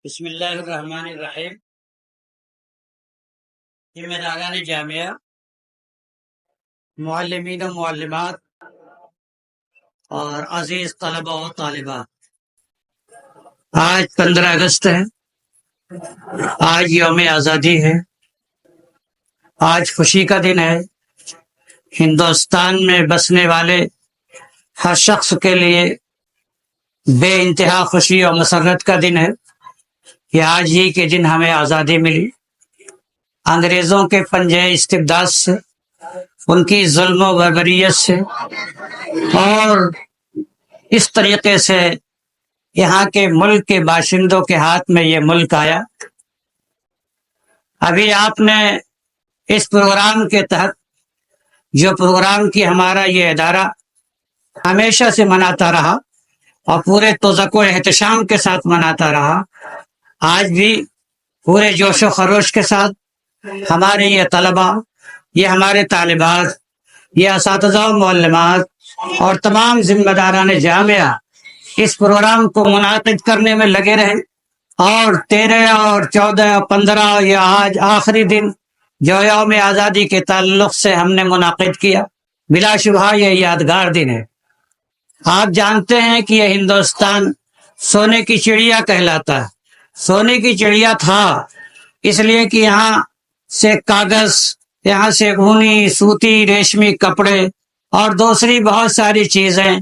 بسم اللہ الرحمن الرحیم۔ ذمہ داران جامعہ، معلمین و معلمات اور عزیز طلبہ و طالبات، آج 15 اگست ہے، آج یوم آزادی ہے، آج خوشی کا دن ہے۔ ہندوستان میں بسنے والے ہر شخص کے لیے بے انتہا خوشی اور مسرت کا دن ہے کہ آج ہی کے دن ہمیں آزادی ملی، انگریزوں کے پنجے استبداد سے، ان کی ظلم و بربریت سے، اور اس طریقے سے یہاں کے ملک کے باشندوں کے ہاتھ میں یہ ملک آیا۔ ابھی آپ نے اس پروگرام کے تحت جو پروگرام کی ہمارا یہ ادارہ ہمیشہ سے مناتا رہا اور پورے توزق و احتشام کے ساتھ مناتا رہا، آج بھی پورے جوش و خروش کے ساتھ ہمارے یہ طلباء، یہ ہمارے طالبات، یہ اساتذہ و معلمات اور تمام ذمہ داران جامعہ اس پروگرام کو منعقد کرنے میں لگے رہے، اور 13 اور 14 اور 15 یہ آج آخری دن جو یوم آزادی کے تعلق سے ہم نے منعقد کیا، بلا شبہ یہ یادگار دن ہے۔ آپ جانتے ہیں کہ یہ ہندوستان سونے کی چڑیا کہلاتا ہے، سونے کی چڑیا تھا اس لیے کہ یہاں سے کاغذ، یہاں سے اونی، سوتی، ریشمی کپڑے اور دوسری بہت ساری چیزیں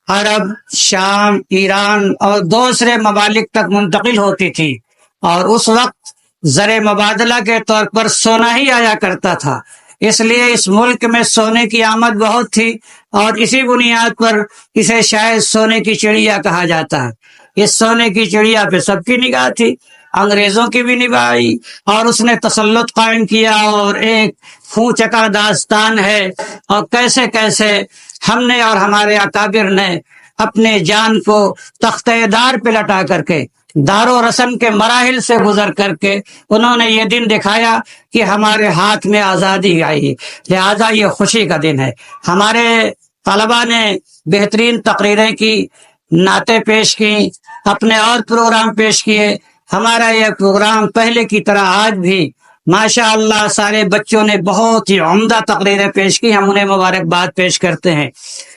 عرب، شام، ایران اور دوسرے ممالک تک منتقل ہوتی تھی، اور اس وقت زر مبادلہ کے طور پر سونا ہی آیا کرتا تھا، اس لیے اس ملک میں سونے کی آمد بہت تھی، اور اسی بنیاد پر اسے شاید سونے کی چڑیا کہا جاتا ہے۔ اس سونے کی چڑیا پہ سب کی نگاہ تھی، انگریزوں کی بھی نگاہ آئی، اور اس نے تسلط قائم کیا، اور ایک خون چکا داستان ہے، اور کیسے کیسے ہم نے اور ہمارے اکابر نے اپنے جان کو تختہ دار پہ لٹا کر کے، دار و رسم کے مراحل سے گزر کر کے انہوں نے یہ دن دکھایا کہ ہمارے ہاتھ میں آزادی آئی، لہذا یہ خوشی کا دن ہے۔ ہمارے طلباء نے بہترین تقریریں کی، نعتیں پیش کی، اپنے اور پروگرام پیش کیے۔ ہمارا یہ پروگرام پہلے کی طرح آج بھی ماشاء اللہ سارے بچوں نے بہت ہی عمدہ تقریریں پیش کی، ہم انہیں مبارکباد پیش کرتے ہیں۔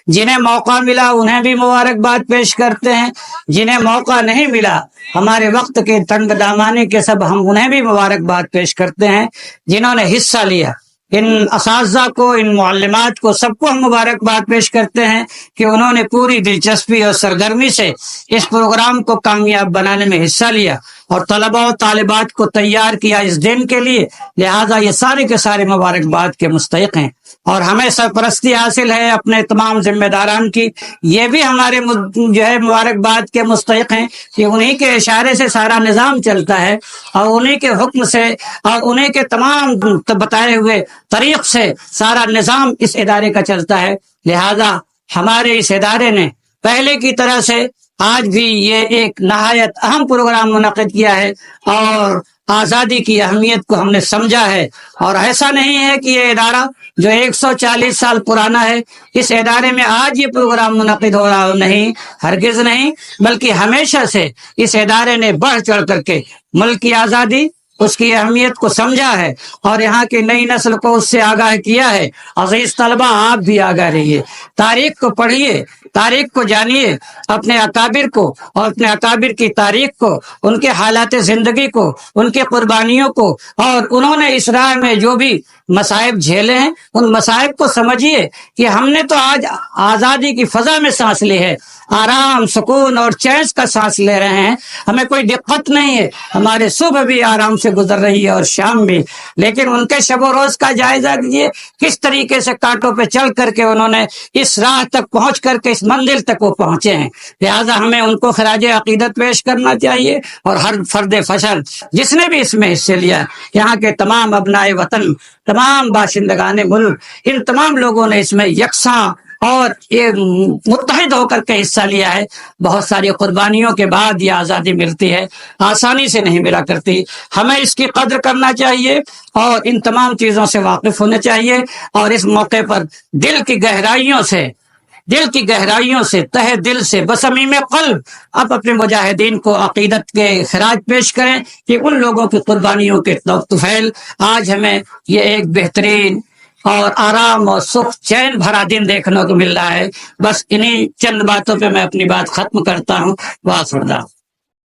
جنہیں موقع ملا انہیں بھی مبارکباد پیش کرتے ہیں، جنہیں موقع نہیں ملا ہمارے وقت کے تنگ دامانی کے سب، ہم انہیں بھی مبارکباد پیش کرتے ہیں۔ جنہوں نے حصہ لیا، ان اساتذہ کو، ان معلمات کو، سب کو ہم مبارکباد پیش کرتے ہیں کہ انہوں نے پوری دلچسپی اور سرگرمی سے اس پروگرام کو کامیاب بنانے میں حصہ لیا اور طلباء و طالبات کو تیار کیا اس دن کے لیے، لہذا یہ سارے کے سارے مبارکباد کے مستحق ہیں، اور ہمیں سرپرستی حاصل ہے اپنے تمام ذمہ داران کی، یہ بھی ہمارے جو ہے مبارکباد کے مستحق ہیں کہ انہی کے اشارے سے سارا نظام چلتا ہے، اور انہی کے حکم سے اور انہی کے تمام بتائے ہوئے طریق سے سارا نظام اس ادارے کا چلتا ہے، لہذا ہمارے اس ادارے نے پہلے کی طرح سے آج بھی یہ ایک نہایت اہم پروگرام منعقد کیا ہے، اور آزادی کی اہمیت کو ہم نے سمجھا ہے۔ اور ایسا نہیں ہے کہ یہ ادارہ جو 140 سال پرانا ہے، اس ادارے میں آج یہ پروگرام منعقد ہو رہا، نہیں، ہرگز نہیں، بلکہ ہمیشہ سے اس ادارے نے بڑھ چڑھ کر کے ملک کی آزادی، اس کی اہمیت کو سمجھا ہے، اور یہاں کی نئی نسل کو اس سے آگاہ کیا ہے۔ عزیز طلبہ، آپ بھی آگاہ رہیے، تاریخ کو پڑھیے، تاریخ کو جانیے، اپنے اکابر کو اور اپنے اکابر کی تاریخ کو، ان کے حالات زندگی کو، ان کے قربانیوں کو، اور انہوں نے اس راہ میں جو بھی مصائب جھیلے ہیں ان مصائب کو سمجھیے کہ ہم نے تو آج آزادی کی فضا میں سانس لی ہے، آرام، سکون اور چین کا سانس لے رہے ہیں، ہمیں کوئی دقت نہیں ہے، ہمارے صبح بھی آرام سے گزر رہی ہے اور شام بھی، لیکن ان کے شب و روز کا جائزہ لیجیے، کس طریقے سے کانٹوں پہ چل کر کے انہوں نے اس راہ تک پہنچ کر کے اس منزل تک وہ پہنچے ہیں، لہٰذا ہمیں ان کو خراج عقیدت پیش کرنا چاہیے، اور ہر فرد فشل جس نے بھی اس میں حصے لیا، یہاں کے تمام ابنائے وطن، تمام باشندگان ملک، ان تمام لوگوں نے اس میں یکساں اور یہ متحد ہو کر کے حصہ لیا ہے۔ بہت ساری قربانیوں کے بعد یہ آزادی ملتی ہے، آسانی سے نہیں ملا کرتی، ہمیں اس کی قدر کرنا چاہیے اور ان تمام چیزوں سے واقف ہونا چاہیے، اور اس موقع پر دل کی گہرائیوں سے دل کی گہرائیوں سے، تہ دل سے، بصمیم قلب آپ اپنے مجاہدین کو عقیدت کے خراج پیش کریں کہ ان لوگوں کی قربانیوں کے طفیل آج ہمیں یہ ایک بہترین اور آرام اور سکھ چین بھرا دن دیکھنے کو مل رہا ہے۔ بس انہی چند باتوں پہ میں اپنی بات ختم کرتا ہوں۔ واہ